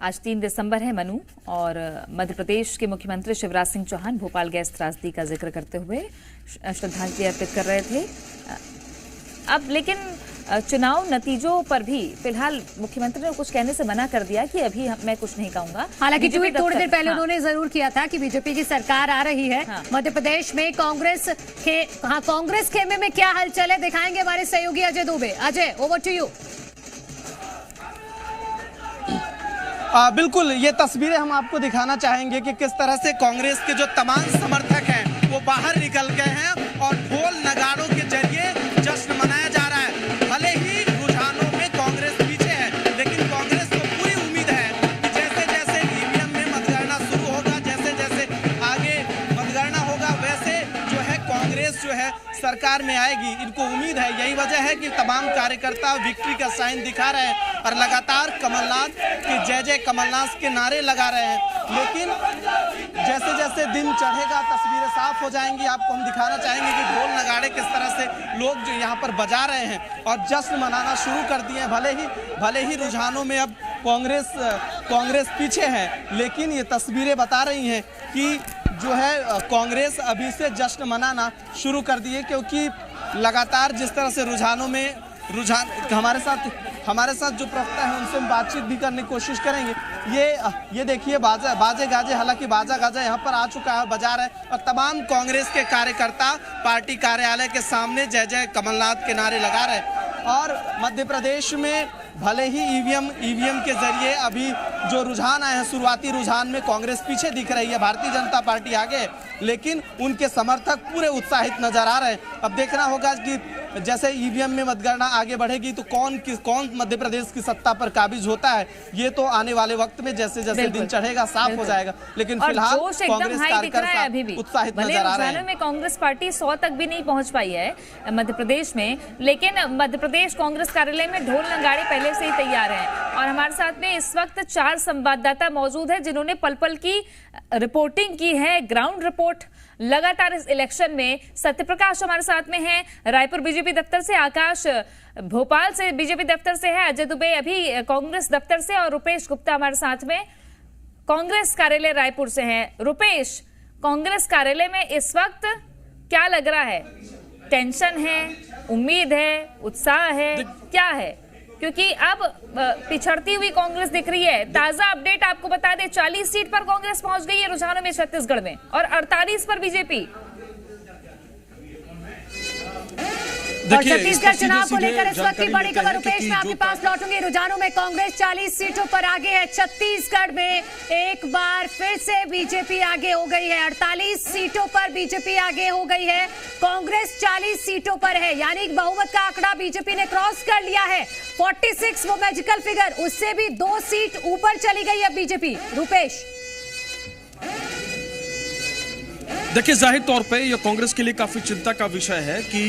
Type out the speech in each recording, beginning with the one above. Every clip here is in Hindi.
आज 3 दिसंबर है मनु, और मध्य प्रदेश के मुख्यमंत्री शिवराज सिंह चौहान भोपाल गैस त्रासदी का जिक्र करते हुए श्रद्धांजलि अर्पित कर रहे थे। अब लेकिन चुनाव नतीजों पर भी फिलहाल मुख्यमंत्री ने कुछ कहने से मना कर दिया कि अभी मैं कुछ नहीं कहूंगा। हालांकि ट्वीट थोड़ी देर पहले उन्होंने जरूर किया था कि बीजेपी की सरकार आ रही है। मध्य प्रदेश में कांग्रेस खेमे में क्या हलचल है दिखाएंगे हमारे सहयोगी Ajay Dubey. Ajay, over to you. बिल्कुल, ये तस्वीरें हम आपको दिखाना चाहेंगे कि किस तरह से कांग्रेस के जो तमाम समर्थक हैं वो बाहर निकल गए हैं और ढोल नगाड़ों के जरिए जश्न मनाया जा रहा है। भले ही रुझानों में कांग्रेस पीछे है, लेकिन कांग्रेस को पूरी उम्मीद है कि जैसे जैसे ईवीएम में मतगणना शुरू होगा, जैसे जैसे आगे मतगणना होगा, वैसे जो है कांग्रेस जो है सरकार में आएगी। इनको उम्मीद है, यही वजह है कि तमाम कार्यकर्ता विक्ट्री का साइन दिखा रहे हैं और लगातार कमलनाथ की जय जय कमलनाथ के नारे लगा रहे हैं। लेकिन जैसे जैसे दिन चढ़ेगा तस्वीरें साफ हो जाएंगी। आपको हम दिखाना चाहेंगे कि ढोल नगाड़े किस तरह से लोग जो यहाँ पर बजा रहे हैं और जश्न मनाना शुरू कर दिए हैं। भले ही रुझानों में अब कांग्रेस पीछे है, लेकिन ये तस्वीरें बता रही हैं कि जो है कांग्रेस अभी से जश्न मनाना शुरू कर दिए, क्योंकि लगातार जिस तरह से रुझान हमारे साथ जो प्रवक्ता है उनसे हम बातचीत भी करने की कोशिश करेंगे। ये देखिए बाजे गाजे, हालांकि बाजा गाजा यहाँ पर आ चुका है, बजा रहे हैं और तमाम कांग्रेस के कार्यकर्ता पार्टी कार्यालय के सामने जय जय कमलनाथ के नारे लगा रहे हैं। और मध्य प्रदेश में भले ही ईवीएम के जरिए अभी जो रुझान आए हैं, शुरुआती रुझान में कांग्रेस पीछे दिख रही है, भारतीय जनता पार्टी आगे, लेकिन उनके समर्थक पूरे उत्साहित नजर आ रहे हैं। अब देखना होगा कि जैसे ईवीएम में मतगणना आगे बढ़ेगी तो कौन मध्य प्रदेश की सत्ता पर काबिज होता है, ये तो आने वाले वक्त में जैसे जैसे दिन चढ़ेगा साफ हो जाएगा। लेकिन फिलहाल कांग्रेस कार्यकर्ता उत्साहित नजर आ रहे हैं। में कांग्रेस पार्टी 100 तक भी नहीं पहुंच पाई है मध्य प्रदेश में, लेकिन मध्य प्रदेश कांग्रेस कार्यालय में ढोल नगाड़े पहले से ही तैयार हैं। और हमारे साथ में इस वक्त 4 संवाददाता मौजूद है जिन्होंने पल पल की रिपोर्टिंग की है, ग्राउंड रिपोर्ट लगातार इस इलेक्शन में। सत्यप्रकाश हमारे साथ में है रायपुर बीजेपी दफ्तर से, आकाश भोपाल से बीजेपी दफ्तर से है, अजय दुबे अभी कांग्रेस दफ्तर से, और रुपेश गुप्ता हमारे साथ में कांग्रेस कार्यालय रायपुर से हैं। रुपेश, कांग्रेस कार्यालय में इस वक्त क्या लग रहा है? टेंशन है, उम्मीद है, उत्साह है, क्या है? क्योंकि अब पिछड़ती हुई कांग्रेस दिख रही है। ताजा अपडेट आपको बता दें, 40 सीट पर कांग्रेस पहुंच गई है रुझानों में छत्तीसगढ़ में, और 48 पर बीजेपी। और छत्तीसगढ़ चुनाव को लेकर इस वक्त की बड़ी खबर। रुपेश, मैं आपके पास लौटूंगी। रुझानों में कांग्रेस 40 सीटों पर आगे है। छत्तीसगढ़ में एक बार फिर से बीजेपी आगे हो गई है। 48 सीटों पर बीजेपी आगे हो गई है, कांग्रेस 40 सीटों पर है, यानी बहुमत का आंकड़ा बीजेपी ने क्रॉस कर लिया है। 46 वो मैजिकल फिगर, उससे भी 2 सीट ऊपर चली गई है बीजेपी। रुपेश, देखिए, जाहिर तौर पे यह कांग्रेस के लिए काफी चिंता का विषय है कि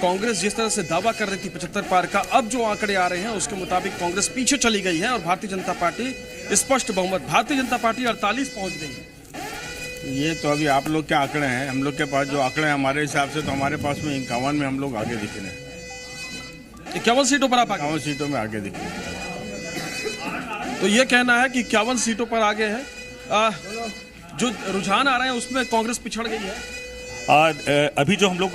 कांग्रेस जिस तरह से दावा कर रही थी 75 पार का, अब जो आंकड़े आ रहे हैं उसके मुताबिक कांग्रेस पीछे चली गई है और भारतीय जनता पार्टी स्पष्ट बहुमत, भारतीय जनता पार्टी 48 पहुंच गई है। ये तो अभी आप लोग के आंकड़े हैं, हम लोग के पास जो आंकड़े हैं हमारे हिसाब से तो हमारे पास में 51 में हम लोग आगे दिखे हैं। 51 सीटों पर आप 51 सीटों में आगे दिखे। तो ये कहना है कि 51 सीटों पर आगे है। जो रुझान आ रहे हैं उसमें कांग्रेस पिछड़ गई है। अभी जो हम लोग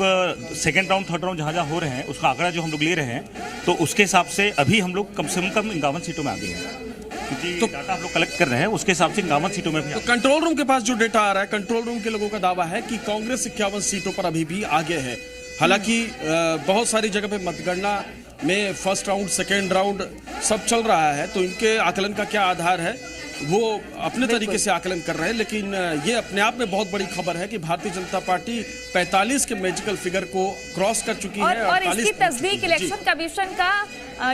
सेकेंड राउंड थर्ड राउंड जहाँ हो रहे हैं उसका आंकड़ा जो हम लोग ले रहे हैं, तो उसके हिसाब से अभी हम लोग कम से कम 51 सीटों में आगे हैं, क्योंकि तो डाटा हम लोग कलेक्ट कर रहे हैं उसके हिसाब से 51 सीटों में भी। तो कंट्रोल रूम के पास जो डेटा आ रहा है, कंट्रोल रूम के लोगों का दावा है कि कांग्रेस 51 सीटों पर अभी भी आगे है। हालांकि बहुत सारी जगह पे मतगणना में फर्स्ट राउंड सेकेंड राउंड सब चल रहा है, तो इनके आकलन का क्या आधार है वो अपने तरीके से आकलन कर रहे हैं। लेकिन ये अपने आप में बहुत बड़ी खबर है कि भारतीय जनता पार्टी 45 के मैजिकल फिगर को क्रॉस कर चुकी है और इसकी तस्दीक इलेक्शन कमीशन का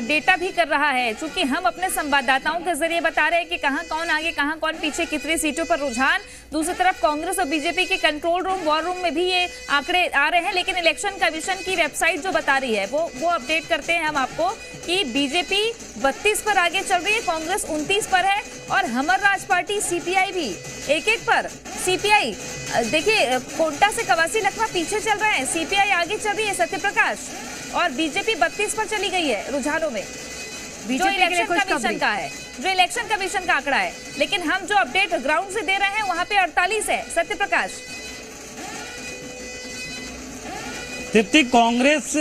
डेटा भी कर रहा है। चूंकि हम अपने संवाददाताओं के जरिए बता रहे हैं कि कहां कौन आगे कहां कौन पीछे, कितनी सीटों पर रुझान। दूसरी तरफ कांग्रेस और बीजेपी के कंट्रोल रूम, वॉर रूम में भी ये आंकड़े आ रहे हैं, लेकिन इलेक्शन कमीशन की वेबसाइट जो बता रही है वो अपडेट करते हैं हम आपको कि बीजेपी 32 पर आगे चल रही है, कांग्रेस 29 पर है, और हमर राज पार्टी सीपीआई भी एक पर। सीपीआई देखिए, कोंटा से कवासी लखमा पीछे चल रहे हैं, सीपीआई आगे चल रही है सत्यप्रकाश, और बीजेपी 32 पर चली गई है रुझानों में। जो इलेक्शन कमीशन का आंकड़ा है, लेकिन हम जो अपडेट ग्राउंड से दे रहे हैं वहां पे 48 है। सत्य प्रकाश, तृप्ति, कांग्रेस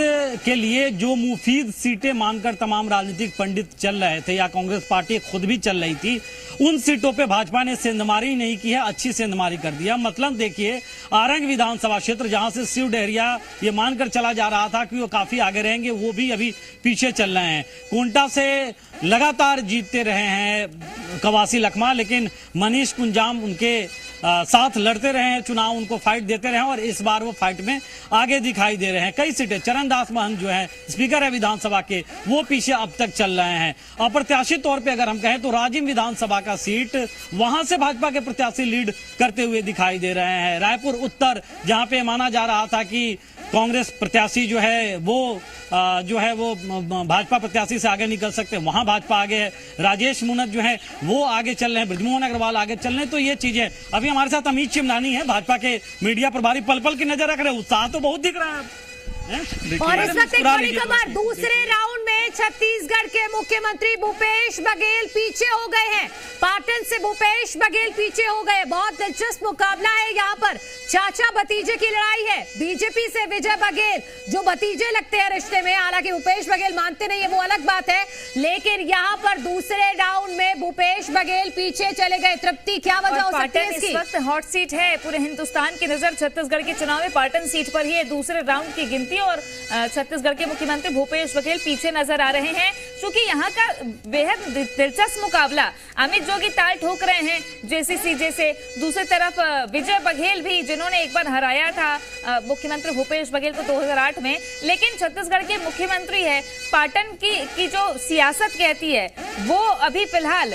के लिए जो मुफीद सीटें मानकर तमाम राजनीतिक पंडित चल रहे थे या कांग्रेस पार्टी खुद भी चल रही थी, उन सीटों पे भाजपा ने सेंधमारी नहीं की है, अच्छी सेंधमारी कर दिया। मतलब देखिए, आरंग विधानसभा क्षेत्र जहां से शिव डहरिया ये मानकर चला जा रहा था कि वो काफी आगे रहेंगे, वो भी अभी पीछे चल रहे हैं। कोंटा से लगातार जीतते रहे हैं कवासी लखमा, लेकिन मनीष कुंजाम उनके साथ लड़ते रहे हैं चुनाव, उनको फाइट देते रहे हैं और इस बार वो फाइट में आगे दिखाई दे रहे हैं। कई सीटें, चरणदास महंत जो है स्पीकर है विधानसभा के, वो पीछे अब तक चल रहे हैं। अप्रत्याशित तौर पे अगर हम कहें तो राजिम विधानसभा का सीट, वहां से भाजपा के प्रत्याशी लीड करते हुए दिखाई दे रहे हैं। रायपुर उत्तर, जहां पे माना जा रहा था कि कांग्रेस प्रत्याशी जो है वो भाजपा प्रत्याशी से आगे निकल सकते हैं, वहां भाजपा आगे है। राजेश मुनत जो है वो आगे चल रहे हैं, ब्रजमोहन अग्रवाल आगे चल रहे हैं। तो ये चीजें, अभी हमारे साथ अमित चिमनानी है, भाजपा के मीडिया प्रभारी, पल पल की नजर रख रहे हैं। उत्साह तो बहुत दिख रहा है। और इस वक्त एक बड़ी खबर, दूसरे राउंड में छत्तीसगढ़ के मुख्यमंत्री भूपेश बघेल पीछे हो गए हैं। पाटन से भूपेश बघेल पीछे हो गए। बहुत दिलचस्प मुकाबला है यहाँ पर, चाचा भतीजे की लड़ाई है। बीजेपी से विजय बघेल, जो भतीजे लगते हैं रिश्ते में, हालांकि भूपेश बघेल मानते नहीं है, वो अलग बात है, लेकिन यहाँ पर दूसरे राउंड में भूपेश बघेल पीछे चले गए। तृप्ति, क्या वजह हो सकती है इसकी? इस वक्त हॉट सीट है, पूरे हिंदुस्तान की नजर छत्तीसगढ़ के चुनाव में पाटन सीट पर ही है। दूसरे राउंड की गिनती और छत्तीसगढ़ के मुख्यमंत्री भूपेश बघेल पीछे नजर आ रहे हैं, क्योंकि यहाँ का बेहद दिलचस्प मुकाबला। अमित जोगी ताल ठोक रहे हैं जेसीसी से, दूसरी तरफ विजय बघेल भी, जिन्होंने एक बार हराया था मुख्यमंत्री भूपेश बघेल को 2008 में, लेकिन छत्तीसगढ़ के मुख्यमंत्री है। पाटन की जो सियासत कहती है वो अभी फिलहाल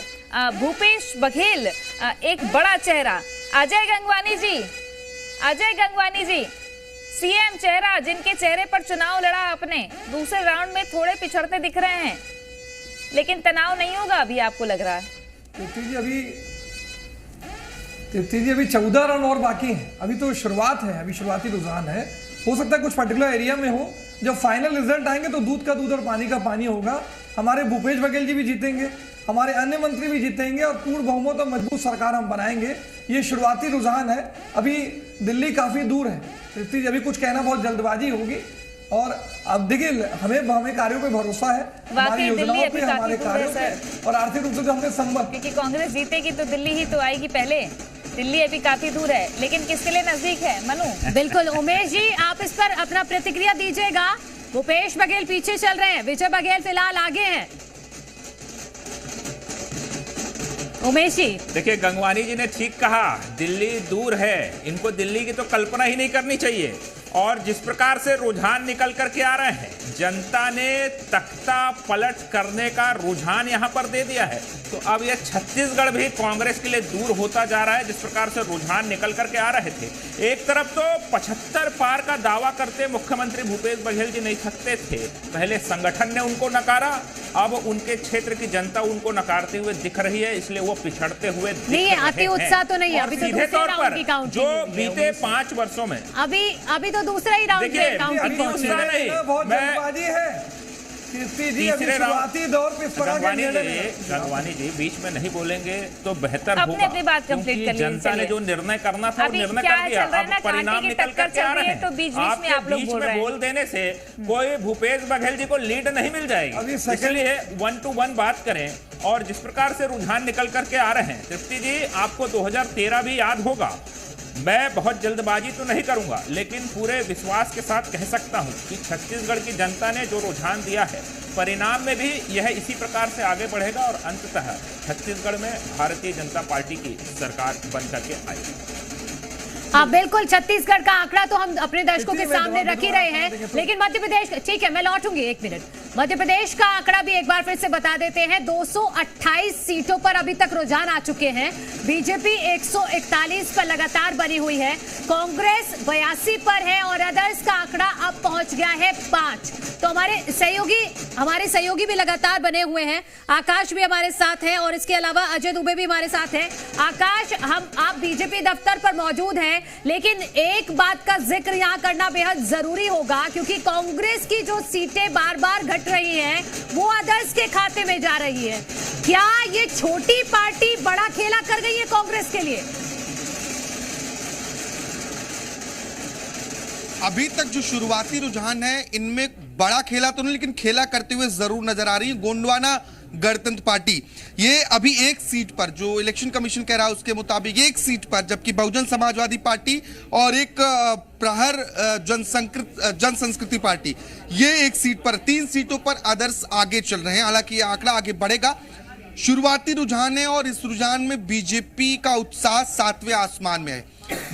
भूपेश बघेल एक बड़ा चेहरा। अजय गंगवानी जी सीएम चेहरा, जिनके चेहरे पर चुनाव लड़ा आपने, दूसरे राउंड में थोड़े पिछड़ते दिख रहे हैं, लेकिन तनाव नहीं होगा अभी, आपको लग रहा है? तृप्ति जी अभी 14 राउंड और बाकी हैं। अभी तो शुरुआत है, अभी शुरुआती रुझान है। हो सकता है कुछ पर्टिकुलर एरिया में हो, जब फाइनल रिजल्ट आएंगे तो दूध का दूध और पानी का पानी होगा। हमारे भूपेश बघेल जी भी जीतेंगे, हमारे अन्य मंत्री भी जीतेंगे और पूर्ण बहुमत और मजबूत सरकार हम बनाएंगे। ये शुरुआती रुझान है, अभी दिल्ली काफी दूर है। तृप्ति जी, अभी कुछ कहना बहुत जल्दबाजी होगी और अब देखिए, हमें कार्यों पे भरोसा है, हमारी योजनाओं पे, हमारे कार्यों पे और आर्थिक रूप से जो हमने संबंध, क्योंकि कांग्रेस जीतेगी तो दिल्ली ही तो आएगी पहले। दिल्ली अभी काफी दूर है, लेकिन किसके लिए नजदीक है? मनु। बिल्कुल उमेश जी, आप इस पर अपना प्रतिक्रिया दीजिएगा। भूपेश बघेल पीछे चल रहे हैं, विजय बघेल फिलहाल आगे हैं। उमेश जी, देखिए, गंगवानी जी ने ठीक कहा, दिल्ली दूर है, इनको दिल्ली की तो कल्पना ही नहीं करनी चाहिए। और जिस प्रकार से रुझान निकल करके आ रहे हैं, जनता ने तख्ता पलट करने का रुझान यहां पर दे दिया है। तो अब यह छत्तीसगढ़ भी कांग्रेस के लिए दूर होता जा रहा है, जिस प्रकार से रुझान निकल करके आ रहे थे। एक तरफ तो 75 पार का दावा करते मुख्यमंत्री भूपेश बघेल जी नहीं थकते थे, पहले संगठन ने उनको नकारा, अब उनके क्षेत्र की जनता उनको नकारते हुए दिख रही है, इसलिए वो पिछड़ते हुए नहीं है। अति उत्साह तो नहीं है अभी, तो सीधे तौर पर जो बीते 5 वर्षों में, अभी तो दूसरा ही राउंड है, काउंटिंग बहुत जल्दबाजी है। तीसरे शुरुआती दौर पे गंगवानी जी बीच में नहीं बोलेंगे तो बेहतर होगा। अपनी बात कंप्लीट कर लीजिए। जनता ने जो निर्णय करना था वो निर्णय कर दिया, अब परिणाम निकल कर के आ रहे हैं। तो बीच में बोल देने से कोई भूपेश बघेल जी को लीड नहीं मिल जाएगी, इसलिए 1 to 1 बात करें। और जिस प्रकार से रुझान निकल करके आ रहे हैं, तृप्ति जी, आपको 2013 भी याद होगा। मैं बहुत जल्दबाजी तो नहीं करूंगा, लेकिन पूरे विश्वास के साथ कह सकता हूं कि छत्तीसगढ़ की जनता ने जो रुझान दिया है, परिणाम में भी यह इसी प्रकार से आगे बढ़ेगा और अंततः छत्तीसगढ़ में भारतीय जनता पार्टी की सरकार बन करके आएगी। हाँ बिल्कुल, छत्तीसगढ़ का आंकड़ा तो हम अपने दर्शकों के सामने रख ही रहे हैं, लेकिन मध्य प्रदेश, ठीक है मैं लौटूंगी 1 मिनट। मध्य प्रदेश का आंकड़ा भी एक बार फिर से बता देते हैं। 228 सीटों पर अभी तक रुझान आ चुके हैं। बीजेपी 141 पर लगातार बनी हुई है, कांग्रेस 82 पर है और अदर्स का आंकड़ा अब पहुंच गया है 5। तो हमारे सहयोगी भी लगातार बने हुए हैं। आकाश भी हमारे साथ है और इसके अलावा अजय दुबे भी हमारे साथ हैं। आकाश, आप बीजेपी दफ्तर पर मौजूद हैं, लेकिन एक बात का जिक्र यहाँ करना बेहद जरूरी होगा, क्योंकि कांग्रेस की जो सीटें बार बार घट बट रही हैं वो अदर्स के खाते में जा रही है। क्या ये छोटी पार्टी बड़ा खेला कर गई है कांग्रेस के लिए? अभी तक जो शुरुआती रुझान है इनमें बड़ा खेला तो नहीं, लेकिन खेला करते हुए जरूर नजर आ रही है गोंडवाना गणतंत्र पार्टी। ये अभी एक सीट पर, जो इलेक्शन कमीशन कह रहा है उसके मुताबिक एक सीट पर, जबकि बहुजन समाजवादी पार्टी और एक प्रहर जन संस्कृति पार्टी ये एक सीट पर, 3 सीटों पर अदर्स आगे चल रहे हैं। हालांकि यह आंकड़ा आगे बढ़ेगा। शुरुआती रुझान है और इस रुझान में बीजेपी का उत्साह 7वें आसमान में है।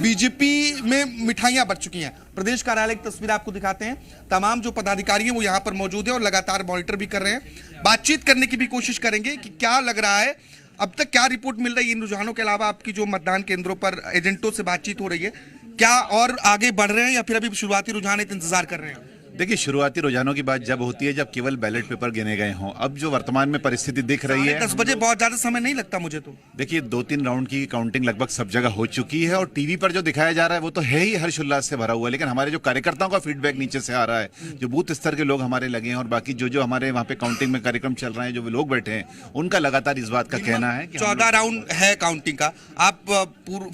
बीजेपी में मिठाइयां बढ़ चुकी हैं। प्रदेश कार्यालय की तस्वीर आपको दिखाते हैं। तमाम जो पदाधिकारी हैं वो यहां पर मौजूद हैं और लगातार मॉनिटर भी कर रहे हैं। बातचीत करने की भी कोशिश करेंगे कि क्या लग रहा है, अब तक क्या रिपोर्ट मिल रही है इन रुझानों के अलावा। आपकी जो मतदान केंद्रों पर एजेंटों से बातचीत हो रही है, क्या और आगे बढ़ रहे हैं या फिर अभी शुरुआती रुझान इंतजार कर रहे हैं? देखिए, शुरुआती रुझानों की बात जब होती है जब केवल बैलेट पेपर गिने गए हों। अब जो वर्तमान में परिस्थिति दिख रही है, 10 बजे बहुत ज्यादा समय नहीं लगता मुझे तो। देखिए, 2-3 राउंड की काउंटिंग लगभग सब जगह हो चुकी है और टीवी पर जो दिखाया जा रहा है वो तो है ही हर्षोल्लास से भरा हुआ है, लेकिन हमारे जो कार्यकर्ताओं का फीडबैक नीचे से आ रहा है, जो बूथ स्तर के लोग हमारे लगे हैं और बाकी जो हमारे वहाँ पे काउंटिंग में कार्यक्रम चल रहे हैं, जो लोग बैठे हैं, उनका लगातार इस बात का कहना है कि 14 राउंड है काउंटिंग का। आप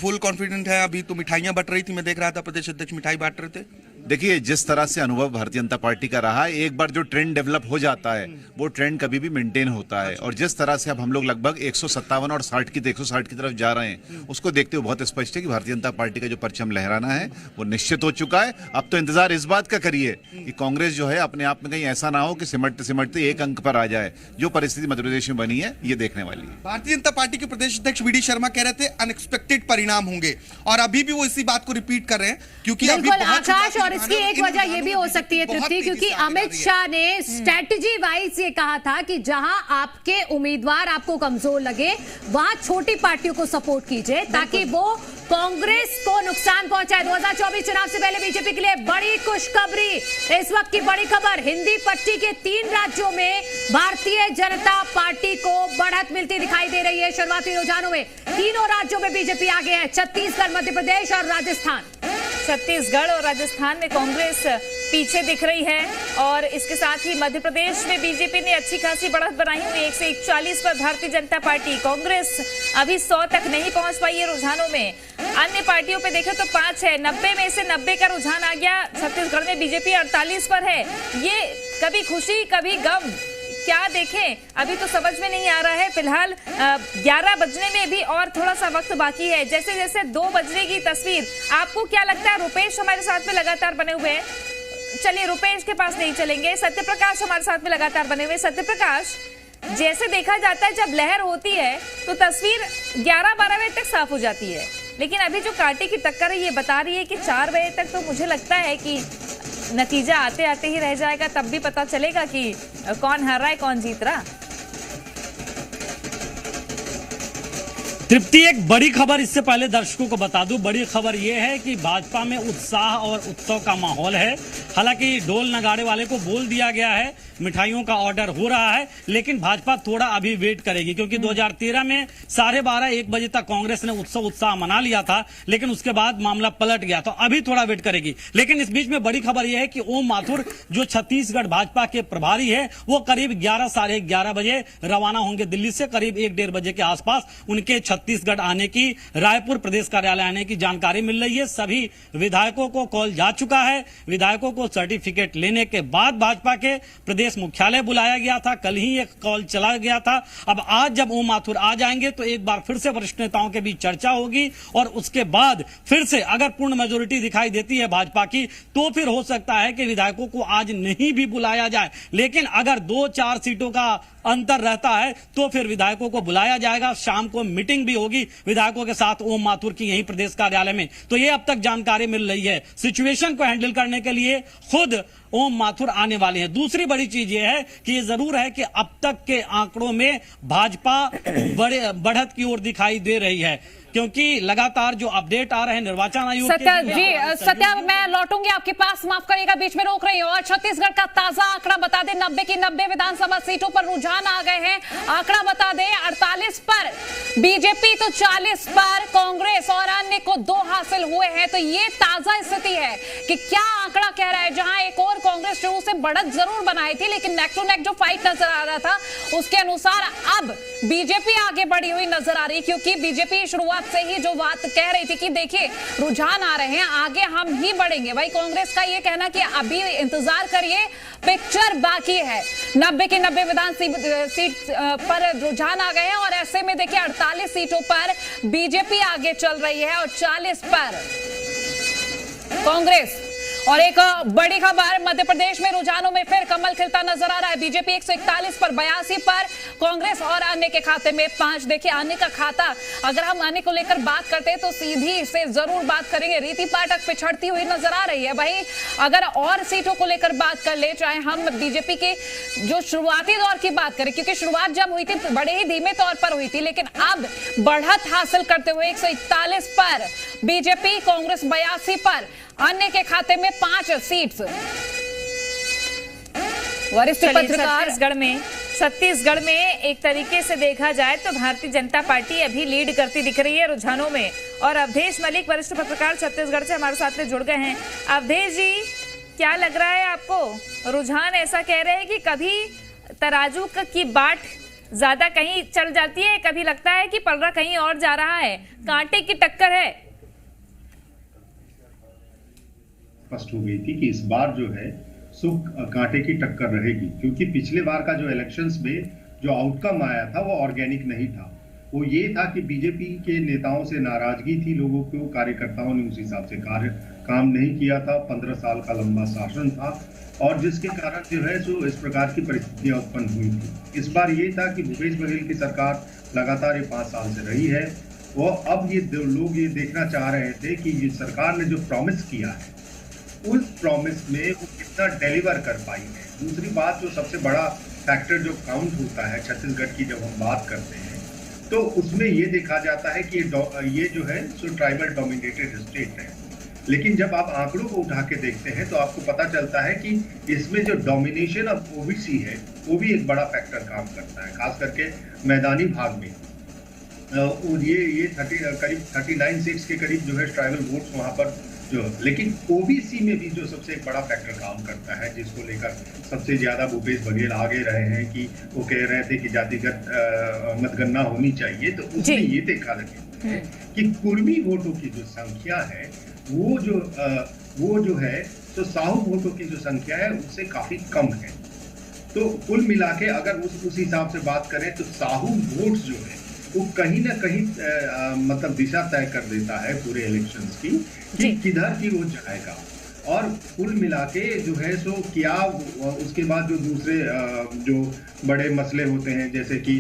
फुल कॉन्फिडेंट है? अभी तो मिठाइयां बट रही थी, मैं देख रहा था प्रदेश अध्यक्ष मिठाई बांट रहे थे। देखिए, जिस तरह से अनुभव भारतीय जनता पार्टी का रहा है, एक बार जो ट्रेंड डेवलप हो जाता है वो ट्रेंड कभी भी मेंटेन होता है। और जिस तरह से अब हम लोग लगभग 157 और 160 की तरफ जा रहे हैं, उसको देखते हुए बहुत स्पष्ट है कि भारतीय जनता पार्टी का जो परचम लहराना है वो निश्चित हो चुका है। अब तो इंतजार इस बात का करिए कि कांग्रेस जो है अपने आप में कहीं ऐसा ना हो कि सिमटते सिमटते एक अंक पर आ जाए। जो परिस्थिति मध्य प्रदेश में बनी है ये देखने वाली है। भारतीय जनता पार्टी के प्रदेश अध्यक्ष वी डी शर्मा कह रहे थे अनएक्सपेक्टेड परिणाम होंगे, और अभी भी वो इसी बात को रिपीट कर रहे हैं, क्योंकि अभी आकाश, और इसकी एक वजह ये भी हो सकती है तृप्ति, क्योंकि अमित शाह ने स्ट्रेटजी वाइज ये कहा था कि जहां आपके उम्मीदवार आपको कमजोर लगे वहां छोटी पार्टियों को सपोर्ट कीजिए ताकि वो कांग्रेस को नुकसान पहुंचाए। 2024 चुनाव से पहले बीजेपी के लिए बड़ी खुशखबरी। इस वक्त की बड़ी खबर, हिंदी पट्टी के 3 राज्यों में भारतीय जनता पार्टी को बढ़त मिलती दिखाई दे रही है। शुरुआती रुझानों में तीनों राज्यों में बीजेपी आगे है, छत्तीसगढ़, मध्य प्रदेश और राजस्थान। छत्तीसगढ़ और राजस्थान में कांग्रेस पीछे दिख रही है और इसके साथ ही मध्य प्रदेश में बीजेपी ने अच्छी खासी बढ़त बनाई हुई, 1 से 41 पर भारतीय जनता पार्टी। कांग्रेस अभी 100 तक नहीं पहुंच पाई है रुझानों में। अन्य पार्टियों पे देखें तो 5 है, 90 में से 90 का रुझान आ गया। छत्तीसगढ़ में बीजेपी 48 पर है। ये कभी खुशी कभी गम, क्या देखें अभी तो समझ में नहीं आ रहा है। फिलहाल 11 बजने में भी और थोड़ा सा वक्त बाकी है। जैसे जैसे 2 बजने की तस्वीर, आपको क्या लगता है? रुपेश हमारे साथ में लगातार बने हुए हैं, चलिए रुपेश के पास नहीं चलेंगे, सत्यप्रकाश हमारे साथ में लगातार बने हुए। सत्यप्रकाश, जैसे देखा जाता है जब लहर होती है तो तस्वीर 11-12 बजे तक साफ हो जाती है, लेकिन अभी जो कांटे की टक्कर है ये बता रही है कि 4 बजे तक तो मुझे लगता है कि नतीजा आते आते ही रह जाएगा, तब भी पता चलेगा कि कौन हार रहा है कौन जीत रहा। तृप्ति, एक बड़ी खबर इससे पहले दर्शकों को बता दूं। बड़ी खबर यह है कि भाजपा में उत्साह और उत्सव का माहौल है। हालांकि ढोल नगाड़े वाले को बोल दिया गया है, मिठाइयों का ऑर्डर हो रहा है, लेकिन भाजपा थोड़ा अभी वेट करेगी, क्योंकि 2013 में 12:30-1 बजे तक कांग्रेस ने उत्साह मना लिया था, लेकिन उसके बाद मामला पलट गया, तो अभी थोड़ा वेट करेगी। लेकिन इस बीच में बड़ी खबर यह है कि ओम माथुर जो छत्तीसगढ़ भाजपा के प्रभारी है, वो करीब 11-11:30 बजे रवाना होंगे दिल्ली से। करीब 1-1:30 बजे के आसपास उनके छत्तीसगढ़ आने की, रायपुर प्रदेश कार्यालय आने की जानकारी मिल रही है। सभी विधायकों को कॉल जा चुका है। विधायकों को सर्टिफिकेट लेने के बाद भाजपा के प्रदेश मुख्यालय बुलाया गया था, कल ही एक कॉल चला गया था। अब आज जब ओम माथुर आ जाएंगे तो एक बार फिर से वरिष्ठ नेताओं के बीच चर्चा होगी और उसके बाद फिर से अगर पूर्ण मेजोरिटी दिखाई देती है भाजपा की, तो फिर हो सकता है कि विधायकों को आज नहीं भी बुलाया जाए, लेकिन अगर 2-4 सीटों का अंतर रहता है तो फिर विधायकों को बुलाया जाएगा। शाम को मीटिंग भी होगी विधायकों के साथ ओम माथुर की यहीं प्रदेश कार्यालय में। तो ये अब तक जानकारी मिल रही है। सिचुएशन को हैंडल करने के लिए खुद ओम माथुर आने वाले हैं। दूसरी बड़ी चीज यह है कि ये जरूर है कि अब तक के आंकड़ों में भाजपा बढ़त की ओर दिखाई दे रही है, क्योंकि लगातार जो अपडेट आ रहे हैं निर्वाचन आयोग सत्या मैं लौटूंगी आपके पास, माफ करिएगा बीच में रोक रही हूँ। और छत्तीसगढ़ का ताजा आंकड़ा बता दें, 90 की 90 विधानसभा सीटों पर रुझान आ गए हैं। आंकड़ा बता दें, 48 पर बीजेपी तो 40 पर कांग्रेस और अन्य को 2 हासिल हुए हैं। तो ये ताजा स्थिति है कि क्या आंकड़ा कह रहा है, जहां एक और कांग्रेस शुरू से बढ़त जरूर बनाई थी लेकिन नेक टू नेक जो फाइट नजर आ रहा था उसके अनुसार अब बीजेपी आगे बढ़ी हुई नजर आ रही, क्योंकि बीजेपी शुरुआत से ही जो बात कह रही थी कि देखिए रुझान आ रहे हैं, आगे हम ही बढ़ेंगे। भाई कांग्रेस का ये कहना कि अभी इंतजार करिए, पिक्चर बाकी है। 90 की 90 विधानसभा सीट पर रुझान आ गए हैं और ऐसे में देखिए 48 सीटों पर बीजेपी आगे चल रही है और 40 पर कांग्रेस। और एक बड़ी खबर, मध्य प्रदेश में रुझानों में फिर कमल खिलता नजर आ रहा है। बीजेपी 141 पर 82 पर, कांग्रेस और अन्य के खाते में 5। देखिए अन्य का खाता, अगर हम अन्य को लेकर बात करते हैं तो सीधी से जरूर बात करेंगे, रीति पाठक पिछड़ती हुई नजर आ रही है। भाई अगर और सीटों को लेकर बात कर ले, चाहे हम बीजेपी के जो शुरुआती दौर की बात करें, क्योंकि शुरुआत जब हुई थी बड़े ही धीमे तौर पर हुई थी, लेकिन अब बढ़त हासिल करते हुए 141 पर बीजेपी, कांग्रेस 82 पर, अन्य के खाते में 5 सीट्स। वरिष्ठ पत्रकार छत्तीसगढ़ में एक तरीके से देखा जाए तो भारतीय जनता पार्टी अभी लीड करती दिख रही है रुझानों में। और अवधेश मलिक वरिष्ठ पत्रकार छत्तीसगढ़ से हमारे साथ में जुड़ गए हैं। अवधेश जी, क्या लग रहा है आपको, रुझान ऐसा कह रहे हैं कि कभी तराजू की बाट ज्यादा कहीं चल जाती है, कभी लगता है कि पलड़ा कहीं और जा रहा है, कांटे की टक्कर है? स्पष्ट हो गई थी कि इस बार जो है सो कांटे की टक्कर रहेगी, क्योंकि पिछले बार का जो इलेक्शंस में जो आउटकम आया था वो ऑर्गेनिक नहीं था। वो ये था कि बीजेपी के नेताओं से नाराजगी थी लोगों को, कार्यकर्ताओं ने उस हिसाब से काम नहीं किया था, 15 साल का लंबा शासन था और जिसके कारण जो है सो इस प्रकार की परिस्थितियां उत्पन्न हुई थी। इस बार ये था कि भूपेश बघेल की सरकार लगातार ये 5 साल से रही है, वो अब ये लोग ये देखना चाह रहे थे कि ये सरकार ने जो प्रॉमिस किया है उस प्रॉमिस में वो कितना डिलीवर कर पाई है। दूसरी बात, जो सबसे बड़ा फैक्टर जो काउंट होता है छत्तीसगढ़ की जब हम बात करते हैं तो उसमें ये देखा जाता है कि ये जो है सो ट्राइबल डोमिनेटेड स्टेट है, लेकिन जब आप आंकड़ों को उठा के देखते हैं तो आपको पता चलता है कि इसमें जो डोमिनेशन ऑफ ओबीसी है वो भी एक बड़ा फैक्टर काम करता है, खास करके मैदानी भाग में। और ये करीब 39 सीट्स के करीब जो है ट्राइबल वोट्स वहाँ पर जो, लेकिन ओबीसी में भी जो सबसे एक बड़ा फैक्टर काम करता है, जिसको लेकर सबसे ज्यादा भूपेश बघेल आगे रहे हैं कि वो कह रहे थे कि जातिगत मतगणना होनी चाहिए, तो उसमें ये देखा लगे कि कुर्मी वोटों की जो संख्या है वो जो है तो साहू वोटों की जो संख्या है उससे काफी कम है। तो कुल मिला के अगर उस हिसाब से बात करें तो साहू वोट्स जो है वो कहीं ना कहीं मतलब दिशा तय कर देता है पूरे इलेक्शंस की कि किधर की वो जाएगा। और कुल मिला के जो है सो क्या उसके बाद जो दूसरे जो बड़े मसले होते हैं, जैसे कि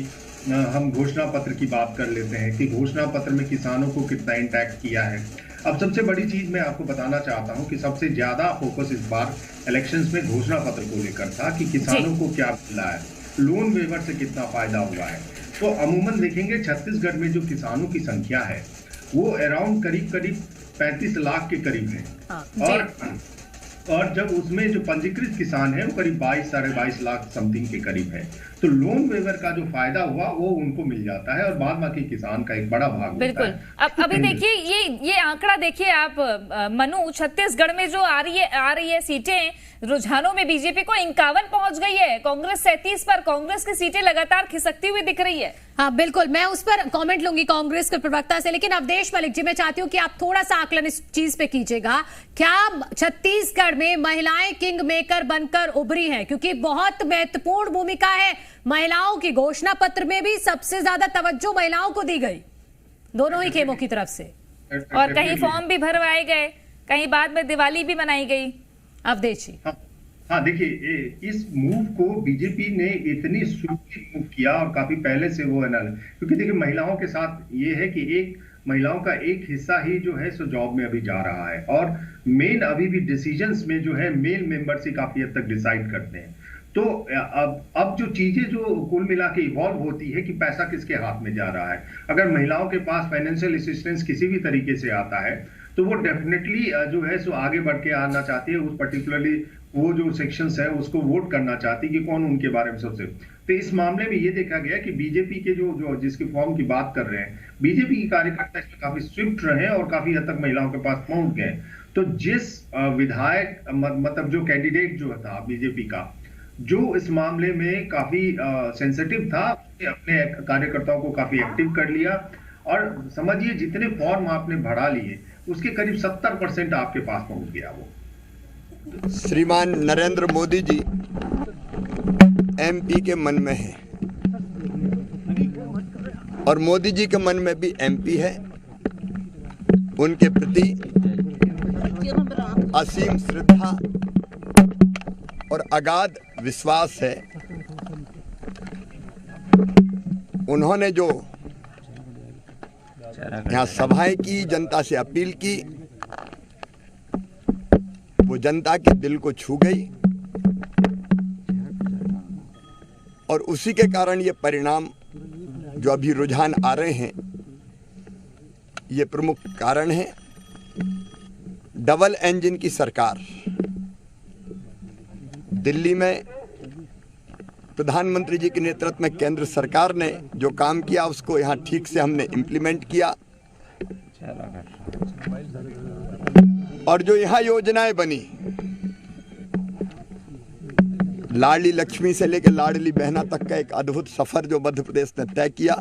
हम घोषणा पत्र की बात कर लेते हैं कि घोषणा पत्र में किसानों को कितना इंटैक्ट किया है। अब सबसे बड़ी चीज मैं आपको बताना चाहता हूं कि सबसे ज्यादा फोकस इस बार इलेक्शंस में घोषणा पत्र को लेकर था कि किसानों को क्या मिला है, लोन वेवर से कितना फायदा हुआ है। तो अमूमन देखेंगे छत्तीसगढ़ में जो किसानों की संख्या है वो अराउंड करीब 35 लाख के करीब है और जब उसमें जो पंजीकृत किसान है वो करीब 22 साढ़े 22 लाख समथिंग के करीब है। तो लोन वेवर का जो फायदा हुआ वो उनको मिल जाता है और बाद बाकी किसान का एक बड़ा भाग बिल्कुल। अब अभी देखिए ये आंकड़ा देखिए आप मनु, छत्तीसगढ़ में जो आ रही है सीटें, रुझानों में बीजेपी को 51 पहुंच गई है, कांग्रेस 37 पर, कांग्रेस की सीटें लगातार खिसकती हुई दिख रही है। हाँ बिल्कुल, मैं उस पर कमेंट लूंगी कांग्रेस के प्रवक्ता से, लेकिन अवधेश मलिक जी मैं चाहती हूँ कि आप थोड़ा सा आकलन इस चीज पे कीजिएगा। क्या छत्तीसगढ़ में महिलाएं किंग मेकर बनकर उभरी हैं? क्योंकि बहुत महत्वपूर्ण भूमिका है महिलाओं की, घोषणा पत्र में भी सबसे ज्यादा तवज्जो महिलाओं को दी गई दोनों ही खेमों की तरफ से, और कहीं फॉर्म भी भरवाए गए, कहीं बाद में दिवाली भी मनाई गई। अवधेश जी, हाँ देखिए, इस मूव को बीजेपी ने इतनी सुरक्षित मूव किया और काफी पहले से वो है ना, क्योंकि देखिए महिलाओं के साथ ये है कि महिलाओं का एक हिस्सा ही जो है सो जॉब में अभी जा रहा है और मेन अभी भी डिसीजंस में जो है मेल मेंबर्स ही काफी हद तक डिसाइड करते हैं। तो अब जो चीजें जो कुल मिला के इवॉल्व होती है कि पैसा किसके हाथ में जा रहा है। अगर महिलाओं के पास फाइनेंशियल असिस्टेंस किसी भी तरीके से आता है तो वो डेफिनेटली जो है सो आगे बढ़ के आना चाहती है, उस पर्टिकुलरली वो जो सेक्शंस है उसको वोट करना चाहती है कि कौन उनके बारे में सबसे। तो इस मामले में ये देखा गया कि बीजेपी के जो जिसके फॉर्म की बात कर रहे हैं, बीजेपी की कार्यकर्ता इसमें काफी स्विफ्ट रहे और काफी हद तक महिलाओं के पास पहुंच गए। तो जिस विधायक मतलब जो कैंडिडेट जो था बीजेपी का, जो इस मामले में काफी सेंसिटिव था, अपने कार्यकर्ताओं को काफी एक्टिव कर लिया और समझिए जितने फॉर्म आपने भरा लिए उसके करीब 70% आपके पास पहुंच गया। वो श्रीमान नरेंद्र मोदी जी एमपी के मन में है और मोदी जी के मन में भी एमपी है। उनके प्रति असीम श्रद्धा और अगाध विश्वास है। उन्होंने जो यहाँ सभाएं की, जनता से अपील की, वो जनता के दिल को छू गई और उसी के कारण ये परिणाम जो अभी रुझान आ रहे हैं, ये प्रमुख कारण है। डबल इंजन की सरकार दिल्ली में प्रधानमंत्री जी के नेतृत्व में केंद्र सरकार ने जो काम किया उसको यहाँ ठीक से हमने इम्प्लीमेंट किया और जो यहाँ योजनाएं बनी, लाडली लक्ष्मी से लेकर लाडली बहना तक का एक अद्भुत सफर जो मध्य प्रदेश ने तय किया,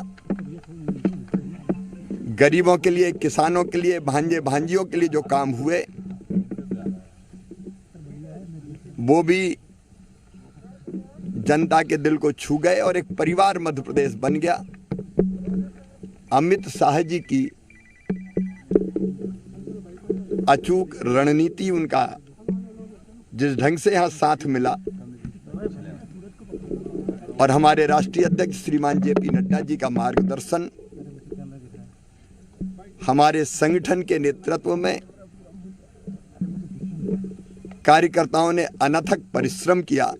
गरीबों के लिए, किसानों के लिए, भांजे भांजियों के लिए जो काम हुए वो भी जनता के दिल को छू गए और एक परिवार मध्य प्रदेश बन गया। अमित शाह जी की अचूक रणनीति, उनका जिस ढंग से यहाँ साथ मिला और हमारे राष्ट्रीय अध्यक्ष श्रीमान जेपी नड्डा जी का मार्गदर्शन, हमारे संगठन के नेतृत्व में कार्यकर्ताओं ने अनथक परिश्रम किया।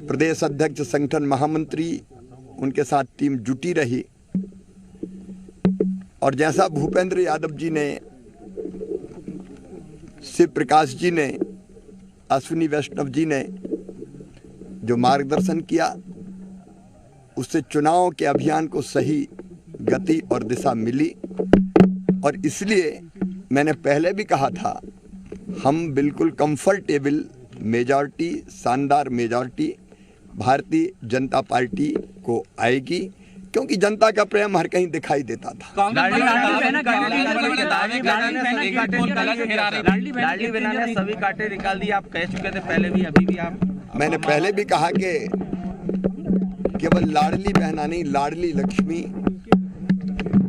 प्रदेश अध्यक्ष, संगठन महामंत्री, उनके साथ टीम जुटी रही और जैसा भूपेंद्र यादव जी ने, शिव प्रकाश जी ने, अश्विनी वैष्णव जी ने जो मार्गदर्शन किया, उससे चुनाव के अभियान को सही गति और दिशा मिली। और इसलिए मैंने पहले भी कहा था, हम बिल्कुल कंफर्टेबल मेजॉरिटी, शानदार मेजॉरिटी भारतीय जनता पार्टी को आएगी, क्योंकि जनता का प्रेम हर कहीं दिखाई देता था। सभी कांटे निकाल दिए, आप कह चुके थे पहले भी, अभी भी आप। मैंने पहले भी कहा कि केवल लाडली बहना नहीं, लाडली लक्ष्मी,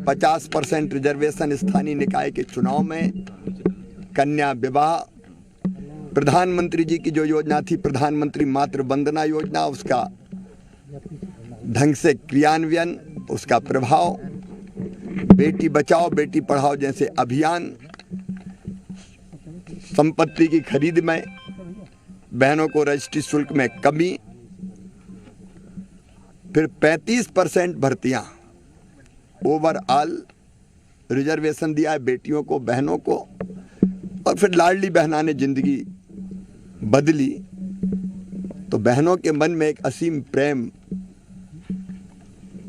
50% रिजर्वेशन स्थानीय निकाय के चुनाव में, कन्या विवाह, प्रधानमंत्री जी की जो योजना थी प्रधानमंत्री मातृ वंदना योजना, उसका ढंग से क्रियान्वयन, उसका प्रभाव, बेटी बचाओ बेटी पढ़ाओ जैसे अभियान, संपत्ति की खरीद में बहनों को रजिस्ट्री शुल्क में कमी, फिर 35% भर्तियां, ओवरऑल रिजर्वेशन दिया है बेटियों को, बहनों को, और फिर लाडली बहना ने जिंदगी बदली। तो बहनों के मन में एक असीम प्रेम,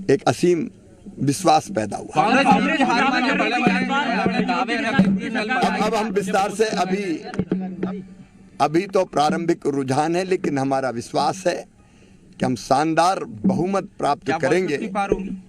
एक असीम विश्वास पैदा हुआ। अब हम विस्तार से, अभी तो प्रारंभिक रुझान है, लेकिन हमारा विश्वास है कि हम शानदार बहुमत प्राप्त करेंगे।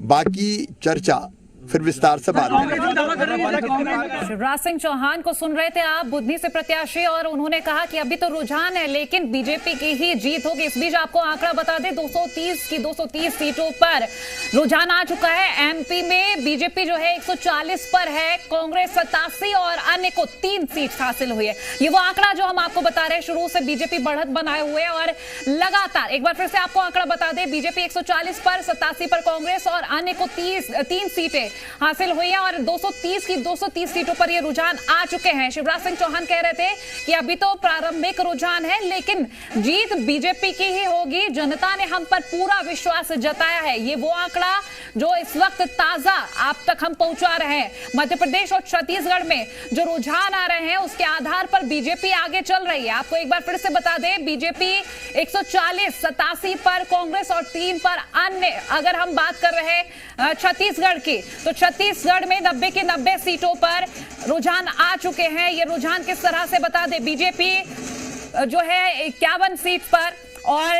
बाकी चर्चा फिर विस्तार से बात करेंगे। शिवराज सिंह चौहान को सुन रहे थे आप, बुधनी से प्रत्याशी, और उन्होंने कहा कि अभी तो रुझान है लेकिन बीजेपी की ही जीत होगी। इस बीच आपको आंकड़ा बता दें, 230 की 230 सीटों पर रुझान आ चुका है। एमपी में बीजेपी जो है 140 पर है, कांग्रेस 87 और अन्य को 3 सीट हासिल हुई है। ये वो आंकड़ा जो हम आपको बता रहे हैं, शुरू से बीजेपी बढ़त बनाए हुए और लगातार, एक बार फिर से आपको आंकड़ा बता दें, बीजेपी 140 पर, 87 पर कांग्रेस और अन्य को 3 सीटें हासिल हुई है और 230 230 की 230 सीटों पर ये रुझान आ चुके हैं। शिवराज सिंह चौहान कह रहे थे कि अभी तो प्रारंभिक रुझान है, लेकिन जीत बीजेपी की ही होगी। जनता ने हम पर पूरा विश्वास जताया है। ये वो आंकड़ा जो इस वक्त ताजा आप तक हम पहुंचा रहे हैं। मध्य प्रदेश और छत्तीसगढ़ में जो रुझान आ रहे हैं उसके आधार पर बीजेपी आगे चल रही है। आपको एक बार फिर से बता दें, बीजेपी 140, 87 पर कांग्रेस और 3 पर अन्य। अगर हम बात कर रहे हैं छत्तीसगढ़ की, तो छत्तीसगढ़ में 90 की 90 सीटों पर रुझान आ चुके हैं। ये रुझान किस तरह से बता दें, बीजेपी जो है 51 सीट पर और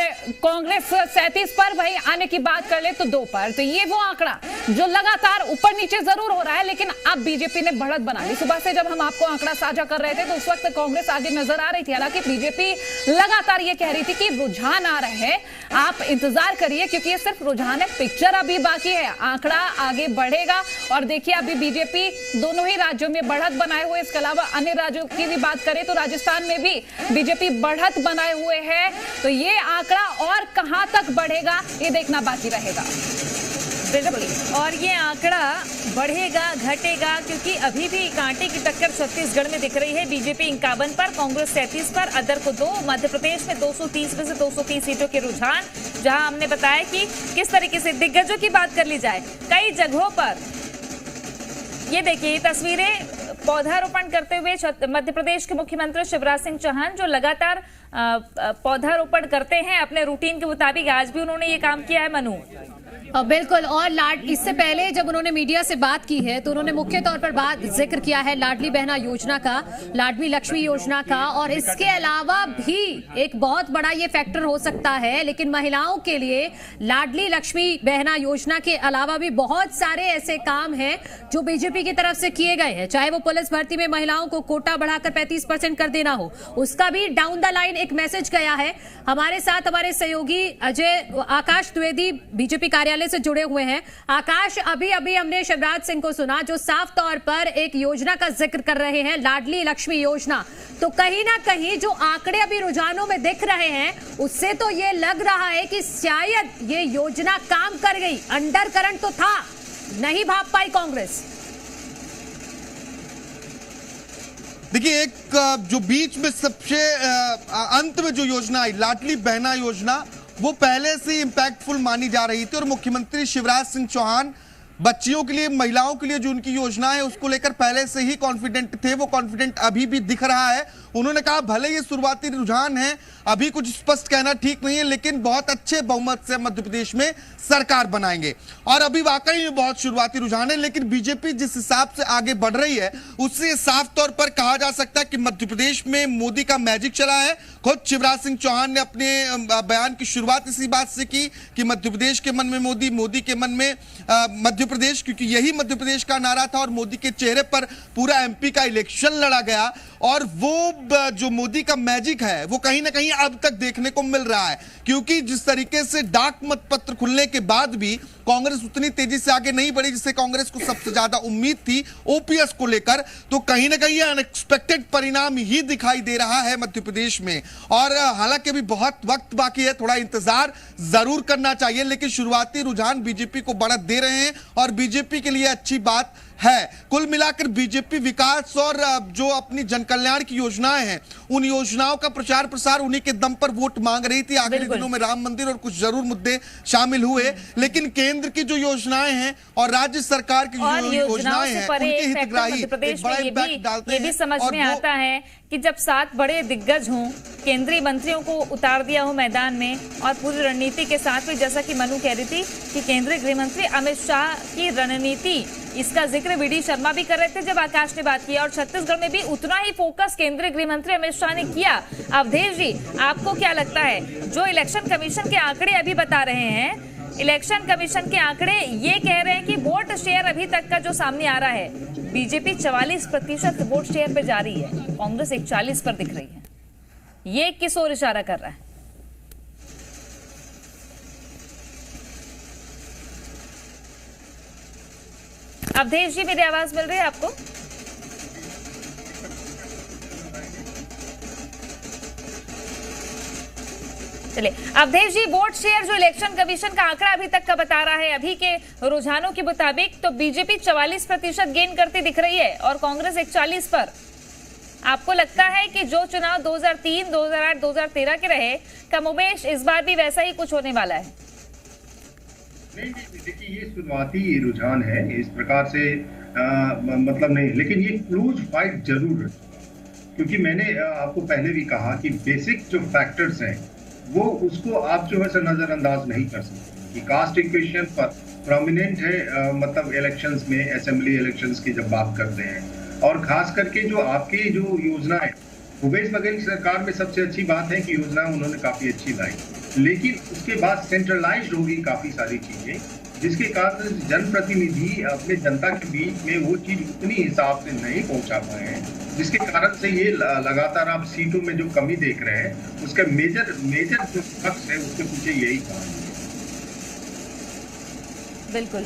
कांग्रेस 37 पर, वही अन्य की बात कर ले तो 2 पर। तो ये वो आंकड़ा जो लगातार ऊपर नीचे जरूर हो रहा है, लेकिन अब बीजेपी ने बढ़त बना ली। सुबह से जब हम आपको आंकड़ा साझा कर रहे थे तो उस वक्त कांग्रेस आगे नजर आ रही थी। हालांकि बीजेपी लगातार ये कह रही थी कि रुझान आ रहे हैं, आप इंतजार करिए, क्योंकि ये सिर्फ रुझान है, पिक्चर अभी बाकी है, आंकड़ा आगे बढ़ेगा। और देखिए अभी बीजेपी दोनों ही राज्यों में बढ़त बनाए हुए, इसके अलावा अन्य राज्यों की भी बात करें तो राजस्थान में भी बीजेपी बढ़त बनाए हुए है। तो ये आंकड़ा और कहां तक बढ़ेगा ये देखना बाकी रहेगा। और ये आंकड़ा बढ़ेगा घटेगा, क्योंकि अभी भी कांटे की टक्कर छत्तीसगढ़ में दिख रही है। बीजेपी 51 पर, कांग्रेस 37 पर, अदर को 2। मध्य प्रदेश में 230 में से 230 सीटों के रुझान, जहां हमने बताया कि किस तरीके से दिग्गजों की बात कर ली जाए, कई जगहों पर ये देखिए तस्वीरें पौधारोपण करते हुए मध्य प्रदेश के मुख्यमंत्री शिवराज सिंह चौहान, जो लगातार पौधारोपण करते हैं अपने रूटीन के मुताबिक। आज भी उन्होंने ये काम किया है मनु। बिल्कुल। और इससे पहले जब उन्होंने मीडिया से बात की है तो उन्होंने मुख्य तौर पर जिक्र किया है लाडली बहना योजना का, लाडली लक्ष्मी योजना का, और इसके अलावा भी एक बहुत बड़ा ये फैक्टर हो सकता है, लेकिन महिलाओं के लिए लाडली लक्ष्मी बहना योजना के अलावा भी बहुत सारे ऐसे काम हैं जो बीजेपी की तरफ से किए गए हैं। चाहे वो पुलिस भर्ती में महिलाओं को कोटा बढ़ाकर 35% कर देना हो, उसका भी डाउन द लाइन एक मैसेज गया है। हमारे साथ हमारे सहयोगी आकाश द्विवेदी बीजेपी कार्यालय से जुड़े हुए हैं। आकाश, अभी अभी हमने शिवराज सिंह को सुना जो साफ तौर पर एक योजना का जिक्र कर रहे हैं, लाडली लक्ष्मी योजना। तो कहीं ना कहीं जो आंकड़े अभी रुझानों में दिख रहे हैं उससे तो ये लग रहा है कि शायद ये योजना काम कर गई। अंडर करंट तो था, नहीं भाग पाई कांग्रेस। देखिए, एक जो बीच में सबसे अंत में जो योजना आई लाडली बहना योजना, वो पहले से इम्पैक्टफुल मानी जा रही थी और मुख्यमंत्री शिवराज सिंह चौहान बच्चियों के लिए, महिलाओं के लिए जो उनकी योजना है उसको लेकर पहले से ही कॉन्फिडेंट थे। वो कॉन्फिडेंट अभी भी दिख रहा है। उन्होंने कहा भले ये शुरुआती रुझान है, अभी कुछ स्पष्ट कहना ठीक नहीं है, लेकिन बहुत अच्छे बहुमत से मध्य प्रदेश में सरकार बनाएंगे। और अभी वाकई में बहुत शुरुआती रुझान है, लेकिन बीजेपी जिस हिसाब से आगे बढ़ रही है उससे साफ तौर पर कहा जा सकता है कि मध्य प्रदेश में मोदी का मैजिक चला है। खुद शिवराज सिंह चौहान ने अपने बयान की शुरुआत इसी बात से की कि मध्य प्रदेश के मन में मोदी, मोदी के मन में मध्य प्रदेश, क्योंकि यही मध्य प्रदेश का नारा था और मोदी के चेहरे पर पूरा एमपी का इलेक्शन लड़ा गया। और वो जो मोदी का मैजिक है वो कहीं ना कहीं अब तक देखने को मिल रहा है, क्योंकि जिस तरीके से डाक मत पत्र खुलने के बाद भी कांग्रेस उतनी तेजी से आगे नहीं बढ़ी जिससे कांग्रेस को सबसे ज्यादा उम्मीद थी ओपीएस को लेकर। तो कहीं ना कहीं अनएक्सपेक्टेड परिणाम ही दिखाई दे रहा है मध्य प्रदेश में। और हालांकि अभी बहुत वक्त बाकी है, थोड़ा इंतजार जरूर करना चाहिए, लेकिन शुरुआती रुझान बीजेपी को बढ़त दे रहे हैं और बीजेपी के लिए अच्छी बात है। कुल मिलाकर बीजेपी विकास और जो अपनी जनकल्याण की योजनाएं हैं उन योजनाओं का प्रचार प्रसार उन्हीं के दम पर वोट मांग रही थी। आखिरी दिनों में राम मंदिर और कुछ जरूर मुद्दे शामिल हुए, लेकिन केंद्र की जो योजनाएं हैं और राज्य सरकार की जो योजनाएं हैं उनके हितग्राही एक बड़ा इम्पैक्ट डालते हैं। ये भी समझ में आता है कि जब 7 बड़े दिग्गज हों, केंद्रीय मंत्रियों को उतार दिया हो मैदान में और पूरी रणनीति के साथ में, जैसा कि मनु कह रही थी कि केंद्रीय गृह मंत्री अमित शाह की रणनीति, इसका जिक्र वीडी शर्मा भी कर रहे थे जब आकाश ने बात की, और छत्तीसगढ़ में भी उतना ही फोकस केंद्रीय गृह मंत्री अमित शाह ने किया। अवधेश जी, आपको क्या लगता है, जो इलेक्शन कमीशन के आंकड़े अभी बता रहे हैं, इलेक्शन कमीशन के आंकड़े ये कह रहे हैं कि वोट शेयर अभी तक का जो सामने आ रहा है, बीजेपी 44% वोट शेयर पे जा रही है, कांग्रेस 41 पर दिख रही है, ये किस ओर इशारा कर रहा है? अवधेश जी, मेरी आवाज मिल रही है आपको? चलिए अवधेश जी, वोट शेयर जो इलेक्शन कमीशन का आंकड़ा अभी तक का बता रहा है, अभी के रुझानों के मुताबिक तो बीजेपी 44% गेन करती दिख रही है और कांग्रेस 41 पर। आपको लगता है कि जो चुनाव 2003, 2008, 2013 के रहे, कमोबेश इस बार भी वैसा ही कुछ होने वाला है? नहीं, देखिए ये शुरुआती रुझान है, इस प्रकार से मतलब नहीं, लेकिन ये क्लोज फाइट जरूर है, क्योंकि मैंने आपको पहले भी कहा कि बेसिक जो फैक्टर्स हैं वो उसको आप जो है नजरअंदाज नहीं कर सकते कि कास्ट इक्वेशन पर प्रोमिनेंट है, मतलब इलेक्शंस में, असेंबली इलेक्शंस की जब बात करते हैं, और खास करके जो आपकी जो योजनाएं, भूपेश बघेल सरकार में सबसे अच्छी बात है कि योजना उन्होंने काफी अच्छी लाई, लेकिन उसके बाद सेंट्रलाइज्ड होगी काफी सारी चीजें, जिसके कारण जनप्रतिनिधि अपने जनता के बीच में वो चीज उतनी हिसाब से नहीं पहुंचा पाए हैं, जिसके कारण से ये लगातार आप सीटों में जो कमी देख रहे हैं, उसका मेजर जो पक्ष है उसके पीछे यही कारण है। बिल्कुल।